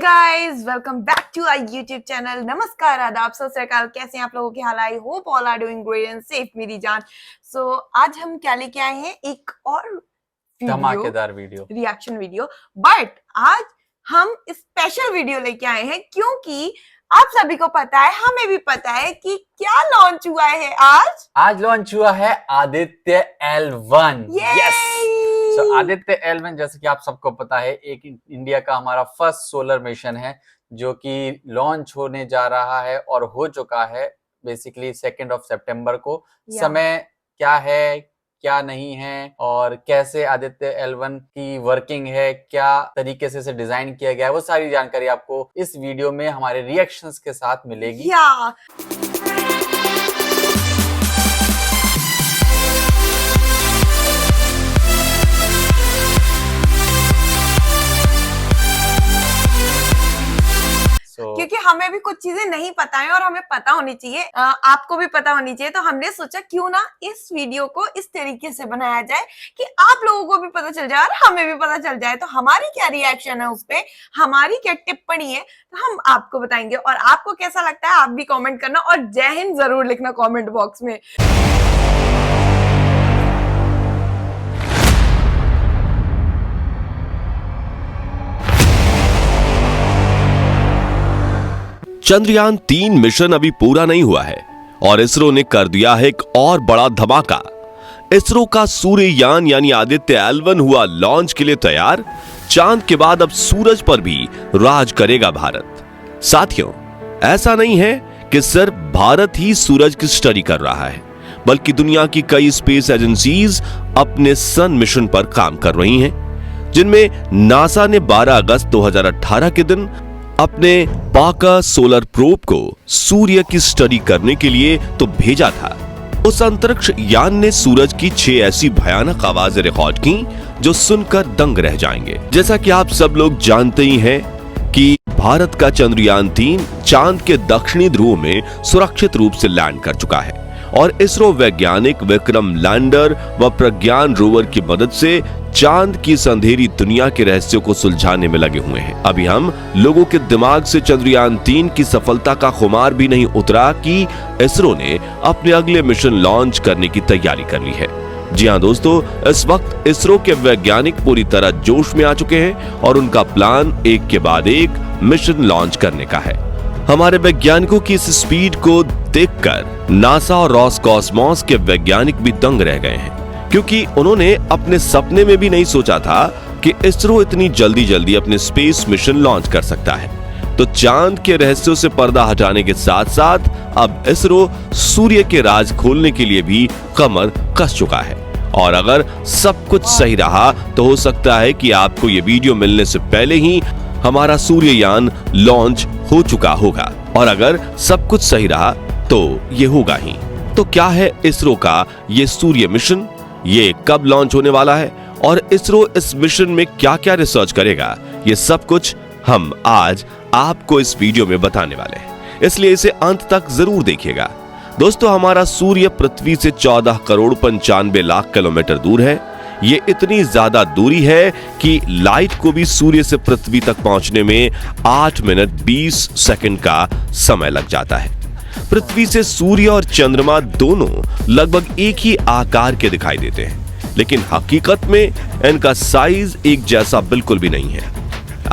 Guys, welcome back to our YouTube channel. नमस्कार, आदाब, सत श्री अकाल। कैसे हैं आप लोगों के हाल? I hope all are doing great and safe मेरी जान। सो आज हम क्या लेके आए हैं? एक और धमाकेदार वीडियो, रिएक्शन वीडियो। बट आज हम स्पेशल वीडियो लेके आए हैं क्योंकि आप सभी को पता है, हमें भी पता है कि क्या लॉन्च हुआ है आज लॉन्च हुआ है Aditya L1। Yes. Aditya L1 जैसे कि आप सबको पता है, एक इंडिया का हमारा फर्स्ट सोलर मिशन है जो कि लॉन्च होने जा रहा है और हो चुका है बेसिकली 2 सितंबर को। समय क्या है, क्या नहीं है और कैसे आदित्य L1 की वर्किंग है, क्या तरीके से इसे डिजाइन किया गया है, वो सारी जानकारी आपको इस वीडियो में हमारे रिएक्शंस के साथ मिलेगी। क्योंकि हमें भी कुछ चीजें नहीं पता है और हमें पता होनी चाहिए, आपको भी पता होनी चाहिए। तो हमने सोचा क्यों ना इस वीडियो को इस तरीके से बनाया जाए कि आप लोगों को भी पता चल जाए और हमें भी पता चल जाए। तो हमारी क्या रिएक्शन है उस पे, हमारी क्या टिप्पणी है, तो हम आपको बताएंगे। और आपको कैसा लगता है आप भी कॉमेंट करना और जय हिंद जरूर लिखना कॉमेंट बॉक्स में। चंद्रयान 3 मिशन अभी पूरा नहीं हुआ है और इसरो ने कर दिया है एक और बड़ा धमाका। इसरो का सूर्ययान यानी आदित्य L1 हुआ लॉन्च के लिए तैयार। चांद के बाद अब सूरज पर भी राज करेगा भारत। साथियों, ऐसा नहीं है कि सिर्फ भारत ही सूरज की स्टडी कर रहा है, बल्कि दुनिया की कई स्पेस एजेंसीज अपने सन मिशन पर काम कर रही हैं, जिनमें नासा ने 12 अगस्त 2018 के दिन अपने पार्कर सोलर प्रोब को सूर्य की स्टडी करने के लिए तो भेजा था। उस अंतरिक्ष यान ने सूरज की 6 ऐसी भयानक आवाजें रिकॉर्ड की जो सुनकर दंग रह जाएंगे। जैसा कि आप सब लोग जानते ही हैं कि भारत का चंद्रयान 3 चांद के दक्षिणी ध्रुव में सुरक्षित रूप से लैंड कर चुका है और इसरो वैज्ञानिक विक्रम लैंडर व प्रज्ञान रोवर की मदद से चांद की अंधेरी दुनिया के रहस्यों को सुलझाने में लगे हुए हैं। अभी हम लोगों के दिमाग से चंद्रयान 3 की सफलता का खुमार भी नहीं उतरा कि इसरो ने अपने अगले मिशन लॉन्च करने की तैयारी कर ली है। जी हां दोस्तों, इस वक्त इसरो के वैज्ञानिक पूरी तरह जोश में आ चुके हैं और उनका प्लान एक के बाद एक मिशन लॉन्च करने का है। हमारे वैज्ञानिकों की इस स्पीड को देखकर नासा और रॉसकॉस्मॉस के वैज्ञानिक भी दंग रह गए हैं, क्योंकि उन्होंने अपने सपने में भी नहीं सोचा था कि इसरो इतनी जल्दी अपने स्पेस मिशन लॉन्च कर सकता है। तो चांद के रहस्यों से पर्दा हटाने के साथ साथ अब इसरो सूर्य के राज खोलने के लिए भी कमर कस चुका है। और अगर सब कुछ सही रहा तो हो सकता है कि आपको ये वीडियो मिलने से पहले ही हमारा सूर्ययान लॉन्च हो चुका होगा। और अगर सब कुछ सही रहा तो ये होगा ही। तो क्या है इसरो का ये सूर्य मिशन, ये कब लॉन्च होने वाला है और इसरो इस मिशन में क्या क्या रिसर्च करेगा, ये सब कुछ हम आज आपको इस वीडियो में बताने वाले हैं, इसलिए इसे अंत तक जरूर देखिएगा। दोस्तों, हमारा सूर्य पृथ्वी से 14 करोड़ 95 लाख किलोमीटर दूर है। ये इतनी ज्यादा दूरी है कि लाइट को भी सूर्य से पृथ्वी तक पहुंचने में 8 मिनट 20 सेकंड का समय लग जाता है। पृथ्वी से सूर्य और चंद्रमा दोनों लगभग एक ही आकार के दिखाई देते हैं, लेकिन हकीकत में इनका साइज एक जैसा बिल्कुल भी नहीं है।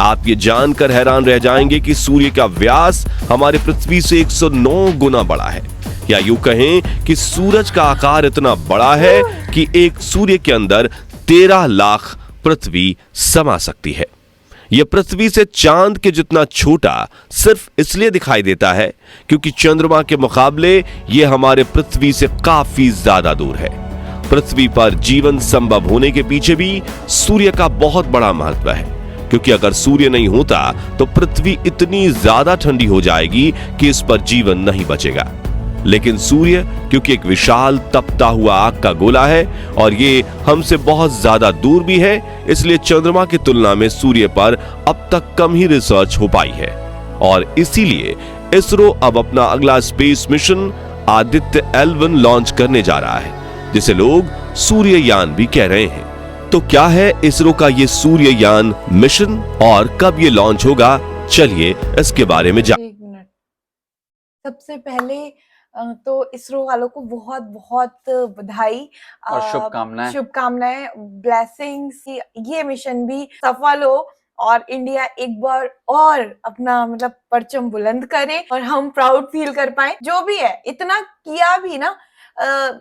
आप ये जानकर हैरान रह जाएंगे कि सूर्य का व्यास हमारे पृथ्वी से 109 गुना बड़ा है, या यूं कहें कि सूरज का आकार इतना बड़ा है कि एक सूर्य के अंदर 13 लाख पृथ्वी समा सकती है। यह पृथ्वी से चांद के जितना छोटा सिर्फ इसलिए दिखाई देता है क्योंकि चंद्रमा के मुकाबले यह हमारे पृथ्वी से काफी ज्यादा दूर है। पृथ्वी पर जीवन संभव होने के पीछे भी सूर्य का बहुत बड़ा महत्व है, क्योंकि अगर सूर्य नहीं होता तो पृथ्वी इतनी ज्यादा ठंडी हो जाएगी कि इस पर जीवन नहीं बचेगा। लेकिन सूर्य क्योंकि एक विशाल तपता हुआ आग का गोला है और ये हमसे बहुत ज्यादा दूर भी है, इसलिए चंद्रमा की तुलना में सूर्य पर अब तक कम ही रिसर्च हो पाई है। और इसीलिए इसरो अब अपना अगला space mission Aditya L1 launch करने जा रहा है, जिसे लोग सूर्ययान भी कह रहे हैं। तो क्या है इसरो का ये सूर्ययान मिशन और कब ये लॉन्च होगा, चलिए इसके बारे में एक मिनट, सबसे पहले तो इसरो वालों को बहुत बहुत बधाई और शुभकामनाएं, ब्लेसिंग्स कि ये मिशन भी सफल हो और इंडिया एक बार और अपना मतलब परचम बुलंद करे और हम प्राउड फील कर पाए। जो भी है इतना किया भी ना,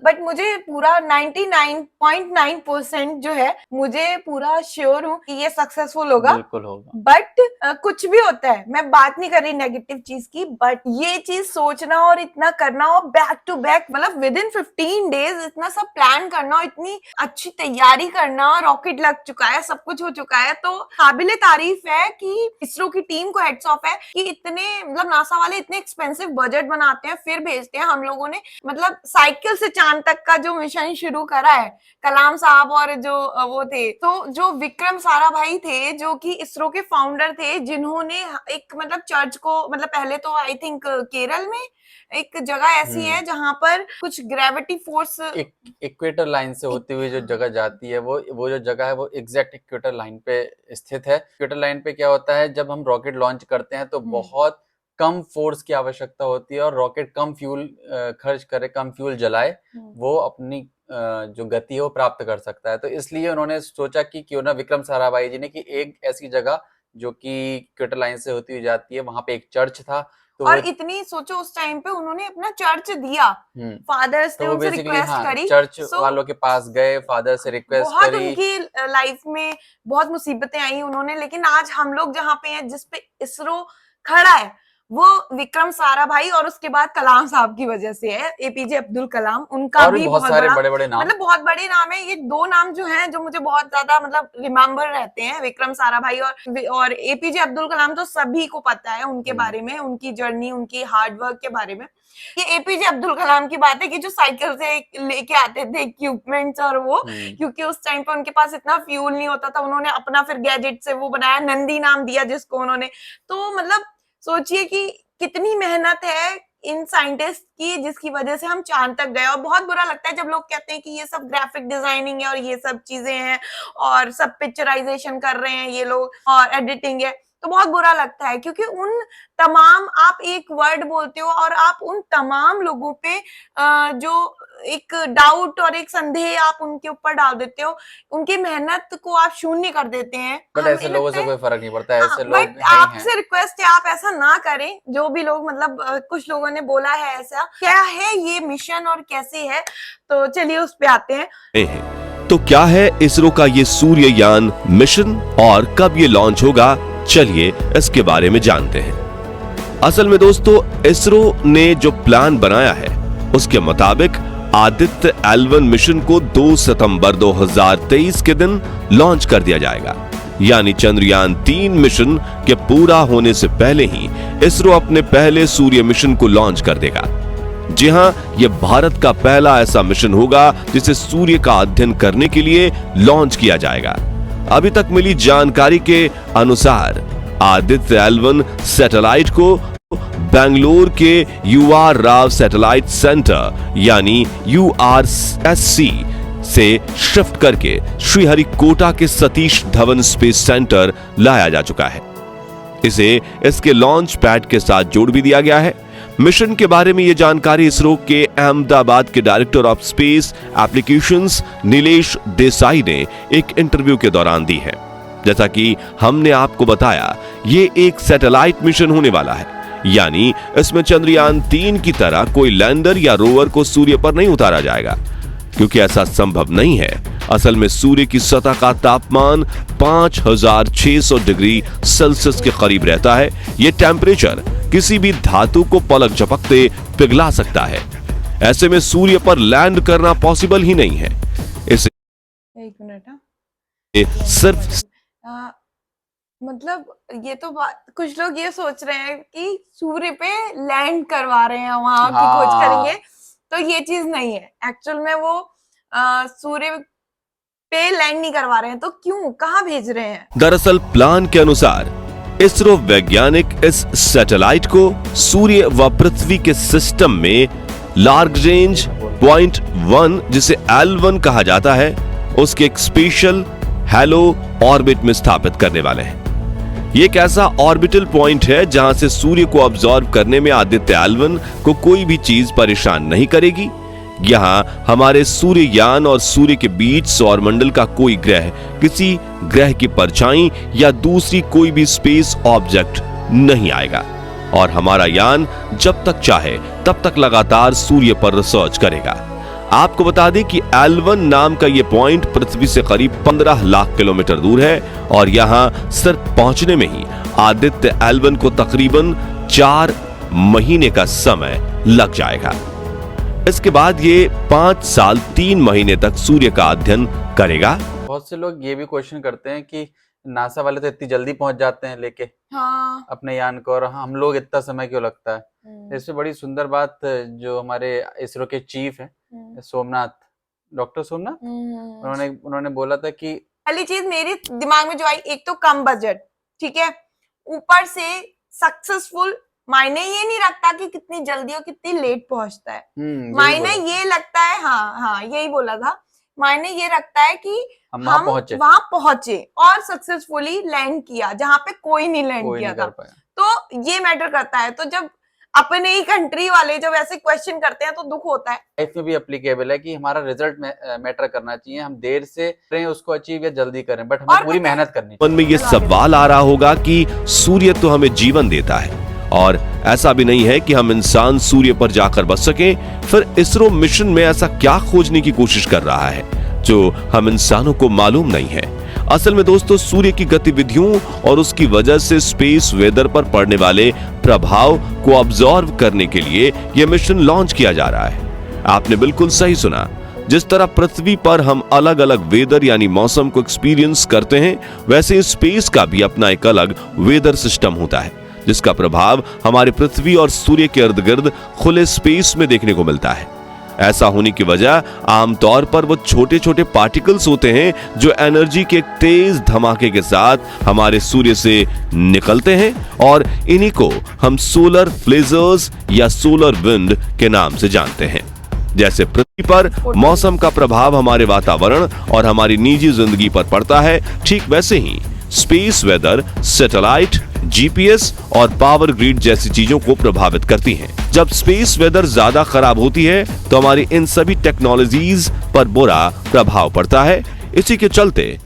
बट मुझे पूरा 99.9% जो है मुझे पूरा श्योर हूँ कि ये सक्सेसफुल होगा, बिल्कुल होगा। बट कुछ भी होता है, मैं बात नहीं कर रही नेगेटिव चीज की, बट ये चीज सोचना और इतना करना और बैक टू बैक मतलब विद इन 15 डेज इतना सब प्लान करना और इतनी अच्छी तैयारी करना, रॉकेट लग चुका है, सब कुछ हो चुका है, तो काबिले तारीफ है कि इसरो की टीम को हेड्स ऑफ है कि इतने मतलब नासा वाले इतने एक्सपेंसिव बजट बनाते हैं फिर भेजते हैं। हम लोगों ने मतलब साइकिल से चांद तक का जो मिशन शुरू करा है, कलाम साहब और जो वो थे, तो जो विक्रम साराभाई थे जो कि इसरो के फाउंडर थे, जिन्होंने एक मतलब चर्च को मतलब पहले तो आई थिंक केरल में एक जगह ऐसी है जहां पर कुछ ग्रेविटी फोर्स इक्वेटर लाइन से होती हुई जो जगह जाती है, वो जो जगह है वो एग्जैक्ट इक्वेटर लाइन पे स्थित है। इक्वेटर लाइन पे क्या होता है, जब हम रॉकेट लॉन्च करते हैं तो बहुत कम फोर्स की आवश्यकता होती है और रॉकेट कम फ्यूल खर्च करे, कम फ्यूल जलाए, वो अपनी जो गति है वो प्राप्त कर सकता है। तो इसलिए उन्होंने सोचा कि क्यों ना विक्रम साराभाई जी ने कि एक ऐसी जगह जो कि इक्वेटर लाइन से होती हुई जाती है, वहां पे एक चर्च था, तो और इतनी सोचो उस टाइम पे उन्होंने अपना चर्च दिया, फादर्स ने उनसे रिक्वेस्ट करी, चर्च वालों के पास गए, फादर से रिक्वेस्ट बहुत करी, उनकी लाइफ में बहुत मुसीबतें आई उन्होंने, लेकिन आज हम लोग जहाँ पे हैं, जिस पे इसरो खड़ा है, वो विक्रम साराभाई और उसके बाद कलाम साहब की वजह से है, एपीजे अब्दुल कलाम, उनका भी बहुत सारे बड़ा बड़े-बड़े नाम, मतलब बहुत बड़े नाम है। ये दो नाम जो हैं जो मुझे बहुत ज्यादा मतलब रिमेम्बर रहते हैं, विक्रम साराभाई और एपीजे अब्दुल कलाम, तो सभी को पता है उनके बारे में, उनकी जर्नी, उनकी हार्डवर्क के बारे में। ये एपीजे अब्दुल कलाम की बात है कि जो साइकिल से लेके आते थे इक्विपमेंट्स और वो, क्योंकि उस टाइम पे उनके पास इतना फ्यूल नहीं होता था, उन्होंने अपना फिर गैजेट से वो बनाया, नंदी नाम दिया जिसको उन्होंने। तो मतलब सोचिए कि कितनी मेहनत है इन साइंटिस्ट की, जिसकी वजह से हम चांद तक गए। और बहुत बुरा लगता है जब लोग कहते हैं कि ये सब ग्राफिक डिजाइनिंग है और ये सब चीजें हैं और सब पिक्चराइजेशन कर रहे हैं ये लोग और एडिटिंग है, तो बहुत बुरा लगता है, क्योंकि उन तमाम, आप एक वर्ड बोलते हो और आप उन तमाम लोगों पे जो एक डाउट और एक संदेह आप उनके ऊपर डाल देते हो, उनकी मेहनत को आप शून्य कर देते हैं। बट ऐसे लोगों से कोई फर्क नहीं पड़ता, ऐसे लोग बट आपसे रिक्वेस्ट है आप ऐसा ना करें, जो भी लोग मतलब कुछ लोगों ने बोला है ऐसा, क्या है ये मिशन और कैसे है, तो चलिए उस पे आते हैं। तो क्या है इसरो का ये सूर्ययान मिशन और कब ये लॉन्च होगा, चलिए इसके बारे में जानते हैं। असल में दोस्तों, इसरो ने जो प्लान बनाया है उसके मुताबिक आदित्य L1 मिशन को 2 सितंबर 2023 के दिन लॉन्च कर दिया जाएगा, यानी चंद्रयान 3 मिशन के पूरा होने से पहले ही इसरो अपने पहले सूर्य मिशन को लॉन्च कर देगा। जी हां, यह भारत का पहला ऐसा मिशन होगा जिसे सूर्य का अध्ययन करने के लिए लॉन्च किया जाएगा। अभी तक मिली जानकारी के अनुसार आदित्य L1 सैटेलाइट को बेंगलोर के UR राव सैटेलाइट सेंटर यानी URSC से शिफ्ट करके श्रीहरिकोटा के सतीश धवन स्पेस सेंटर लाया जा चुका है। इसे इसके लॉन्च पैड के साथ जोड़ भी दिया गया है। मिशन के बारे में यह जानकारी इसरो के अहमदाबाद के director of space applications Nilesh Desai ने एक इंटरव्यू के दौरान दी है। जैसा कि हमने आपको बताया, ये एक सैटेलाइट मिशन होने वाला है, यानी इसमें चंद्रयान 3 की तरह कोई लैंडर या रोवर को सूर्य पर नहीं उतारा जाएगा, क्योंकि ऐसा संभव नहीं है। असल में सूर्य की सतह का तापमान 5600 डिग्री सेल्सियस के करीब रहता है। यह टेम्परेचर किसी भी धातु को पलक झपकते पिघला सकता है। ऐसे में सूर्य पर लैंड करना पॉसिबल ही नहीं है। इसे एक मिनट सिर्फ मतलब ये तो कुछ लोग ये सोच रहे हैं कि सूर्य पे लैंड करवा रहे हैं, वहां की खोज करेंगे, तो ये चीज नहीं है। एक्चुअल में वो सूर्य पे लैंड नहीं करवा रहे हैं, तो क्यों, कहां भेज रहे हैं? दरअसल प्लान के अनुसार इसरो वैज्ञानिक इस सैटेलाइट को सूर्य व पृथ्वी के सिस्टम में लार्गरेंज पॉइंट 1 जिसे L1 कहा जाता है, उसके एक स्पेशल हैलो ऑर्बिट में स्थापित करने वाले हैं। ये एक ऐसा ऑर्बिटल पॉइंट है जहां से सूर्य को ऑब्जर्व करने में आदित्य एल1 को कोई भी चीज परेशान नहीं करेगी। यहाँ हमारे सूर्ययान और सूर्य के बीच सौरमंडल का कोई ग्रह, किसी ग्रह की परछाई या दूसरी कोई भी स्पेस ऑब्जेक्ट नहीं आएगा और हमारा यान जब तक चाहे तब तक लगातार सूर्य पर रिसर्च करेगा। आपको बता दें कि एल1 नाम का यह पॉइंट पृथ्वी से करीब 15 लाख किलोमीटर दूर है और यहां सिर्फ पहुंचने में ही आदित्य एल1 को तकरीबन 4 महीने का समय लग जाएगा। इसके बाद ये 5 साल 3 महीने तक सूर्य का अध्ययन करेगा। बहुत से लोग ये भी क्वेश्चन करते हैं कि नासा वाले तो इतनी जल्दी पहुंच जाते हैं लेके अपने यान को, और हम लोग इतना समय क्यों लगता है। इससे बड़ी सुंदर बात जो हमारे इसरो के चीफ हैं सोमनाथ, डॉक्टर सोमनाथ, उन्होंने बोला था कि पहली चीज मेरे दिमाग में जो आई, एक तो कम बजट, ठीक है, ऊपर से सक्सेसफुल, मायने ये नहीं रखता कि कितनी जल्दी और कितनी लेट पहुंचता है, मायने ये लगता है, हाँ यही बोला था, मायने ये रखता है कि हम वहां पहुंचे और सक्सेसफुली लैंड किया जहां पे कोई नहीं लैंड किया था, तो ये मैटर करता है। तो जब अपने ही कंट्री वाले जब ऐसे क्वेश्चन करते हैं तो दुख होता है। लाइफ में भी एप्लीकेबल है कि हमारा रिजल्ट मैटर करना चाहिए, हम देर से करें उसको अचीव या जल्दी करें, बट हमें पूरी मेहनत करनी चाहिए। मन में ये सवाल आ रहा होगा कि सूर्य तो हमें जीवन देता है और ऐसा भी नहीं है कि हम इंसान सूर्य पर जाकर बच सकें, फिर इसरो मिशन में ऐसा क्या खोजने की कोशिश कर रहा है जो हम इंसानों को मालूम नहीं है। असल में दोस्तों, सूर्य की गतिविधियों और उसकी वजह से स्पेस वेदर पर पड़ने वाले प्रभाव को ऑब्जर्व करने के लिए यह मिशन लॉन्च किया जा रहा है। आपने बिल्कुल सही सुना, जिस तरह पृथ्वी पर हम अलग अलग वेदर यानी मौसम को एक्सपीरियंस करते हैं, वैसे स्पेस का भी अपना एक अलग वेदर सिस्टम होता है जिसका प्रभाव हमारे पृथ्वी और सूर्य के इर्द गिर्द खुले स्पेस में देखने को मिलता है। ऐसा होने की वजह आमतौर पर वो छोटे छोटे पार्टिकल्स होते हैं जो एनर्जी के तेज धमाके के साथ हमारे सूर्य से निकलते हैं और इन्हीं को हम सोलर फ्लेजर्स या सोलर विंड के नाम से जानते हैं। जैसे पृथ्वी पर मौसम का प्रभाव हमारे वातावरण और हमारी निजी जिंदगी पर पड़ता है, ठीक वैसे ही स्पेस वेदर सैटेलाइट, जीपीएस और पावर ग्रिड जैसी चीजों को प्रभावित करती हैं। जब स्पेस वेदर ज्यादा खराब होती है तो हमारी इन सभी टेक्नोलॉजीज पर बुरा प्रभाव पड़ता है। इसी के चलते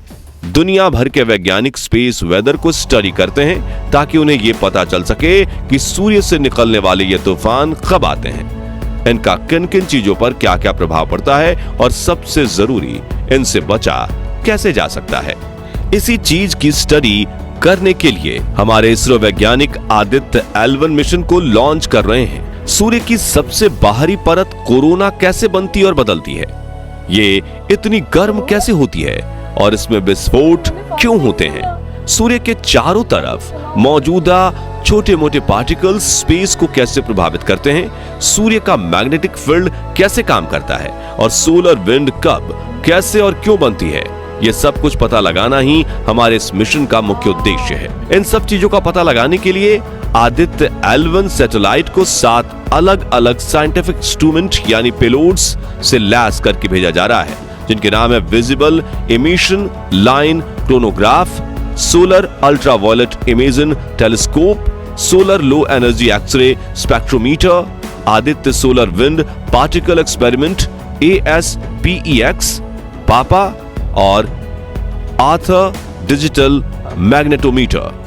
दुनिया भर के वैज्ञानिक स्पेस वेदर को स्टडी करते हैं ताकि उन्हें यह पता चल सके कि सूर्य से निकलने वाले ये तूफान कब आते हैं, इनका किन किन चीजों पर क्या क्या प्रभाव पड़ता है और सबसे जरूरी, इनसे बचा कैसे जा सकता है। इसी चीज की स्टडी करने के लिए हमारे इसरो वैज्ञानिक आदित्य एल1 मिशन को लॉन्च कर रहे हैं। सूर्य की सबसे बाहरी परत कोरोना कैसे बनती और बदलती है, ये इतनी गर्म कैसे होती है और इसमें विस्फोट क्यों होते हैं, सूर्य के चारों तरफ मौजूदा छोटे मोटे पार्टिकल्स स्पेस को कैसे प्रभावित करते हैं, सूर्य का मैग्नेटिक फील्ड कैसे काम करता है और सोलर विंड कब, कैसे और क्यों बनती है, ये सब कुछ पता लगाना ही हमारे इस मिशन का मुख्य उद्देश्य है। इन सब चीजों का पता लगाने के लिए आदित्य एल1 सैटेलाइट को 7 अलग अलग साइंटिफिक इंस्ट्रूमेंट यानी पेलोड्स से लैस करके भेजा जा रहा है, जिनके नाम है visible emission line coronagraph, solar ultraviolet imaging telescope, solar low energy X-ray spectrometer, Aditya solar wind particle experiment ASPEX, PAPA और आर्थर डिजिटल मैग्नेटोमीटर।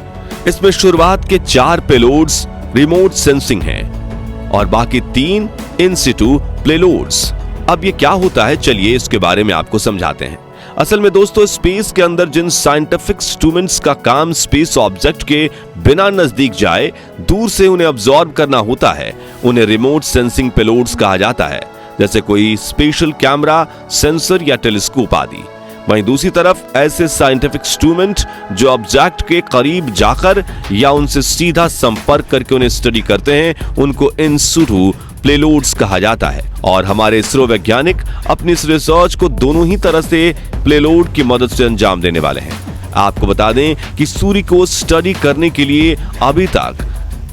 इसमें शुरुआत के 4 पेलोड्स रिमोट सेंसिंग हैं और बाकी 3 इन सिटू पेलोड्स। अब ये क्या होता है, चलिए इसके बारे में आपको समझाते हैं। असल में दोस्तों, स्पेस के अंदर जिन साइंटिफिक इंस्ट्रूमेंट्स का काम स्पेस ऑब्जेक्ट के बिना नजदीक जाए दूर से उन्हें ऑब्जर्व करना होता है, उन्हें रिमोट सेंसिंग पेलोड्स कहा जाता है, जैसे कोई स्पेशल कैमरा, सेंसर या टेलीस्कोप आदि। वहीं दूसरी तरफ ऐसे साइंटिफिक इंस्ट्रूमेंट जो ऑब्जेक्ट के करीब जाकर या उनसे सीधा संपर्क करके उन्हें स्टडी करते हैं, उनको इन सिटू पेलोड्स कहा जाता है। और हमारे इसरो वैज्ञानिक अपनी इस रिसर्च को दोनों ही तरह से पेलोड की मदद से अंजाम देने वाले हैं। आपको बता दें कि सूर्य को स्टडी करने के लिए अभी तक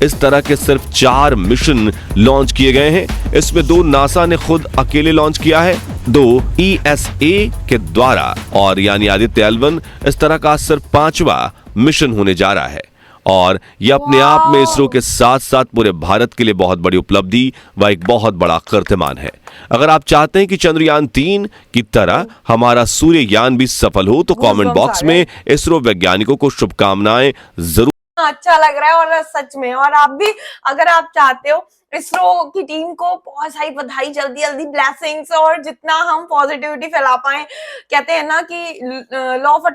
इस तरह के सिर्फ 4 मिशन लॉन्च किए गए हैं। इसमें 2 नासा ने खुद अकेले लॉन्च किया है, 2 ESA के द्वारा, और यानी आदित्य एल1 इस तरह का सिर्फ 5वां मिशन होने जा रहा है। और ये अपने आप में इसरो के साथ साथ पूरे भारत के लिए बहुत बड़ी उपलब्धि व एक बहुत बड़ा कीर्तिमान है। अगर आप चाहते हैं कि चंद्रयान 3 की तरह हमारा सूर्ययान भी सफल हो तो कमेंट बॉक्स में इसरो वैज्ञानिकों को शुभकामनाएं जरूर। अच्छा लग रहा है और सच में, और आप भी अगर आप चाहते हो इसरो की टीम को बहुत सारी बधाई, जल्दी जल्दी ब्लेसिंग्स, और जितना हम पॉजिटिविटी फैला पाए, कहते हैं ना कि लॉ ऑफ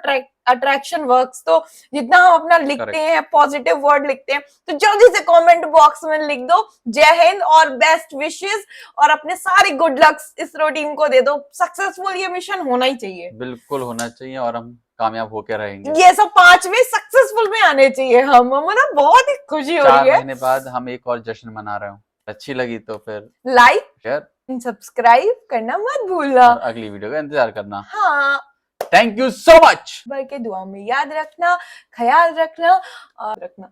अट्रैक्शन वर्क्स, तो जितना हम अपना लिखते हैं पॉजिटिव वर्ड लिखते हैं, तो जल्दी से कमेंट बॉक्स में लिख दो जय हिंद और बेस्ट विशेस, और अपने सारे गुड लक्स इसरो टीम को दे दो। सक्सेसफुल ये मिशन होना ही चाहिए, बिल्कुल होना चाहिए, और हम कामयाब होकर रहेंगे। ये सब 5 में सक्सेसफुल में आने चाहिए। हम ना बहुत ही खुशी हो 4 रही है। महीने बाद हम एक और जश्न मना रहे हूँ। अच्छी लगी तो फिर लाइक शेयर सब्सक्राइब करना मत भूलना, और अगली वीडियो का इंतजार करना। हाँ, थैंक यू सो मच। भर के दुआ में याद रखना, ख्याल रखना और रखना।